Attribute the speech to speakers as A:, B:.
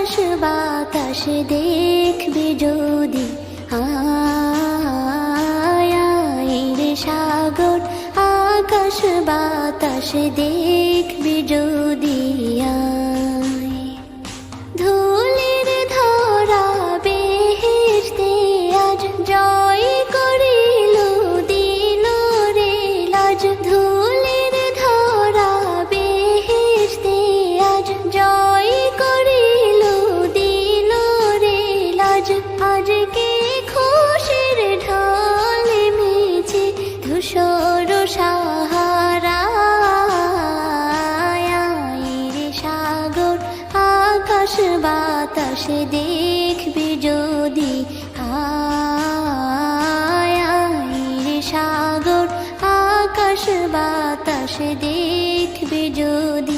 A: আকাশ বাতাস দেখবি যদি, আয় রে সাগর আকাশ বাতাস দেখবি যদি, আয় ধুলির ধরা বেহেশতে আজ জয় করিল দিল রে লাজ, ধুলির ধরা বেহেশতে আজ জয় করিল দিল রে লাজ। আজকে খুশির ঢল মেছে ধূসর সাহারা, রে সাগর আকাশ বাতাস দেখবি যদি, আয় রে সাগর আকাশ বাতাস দেখবি যদি।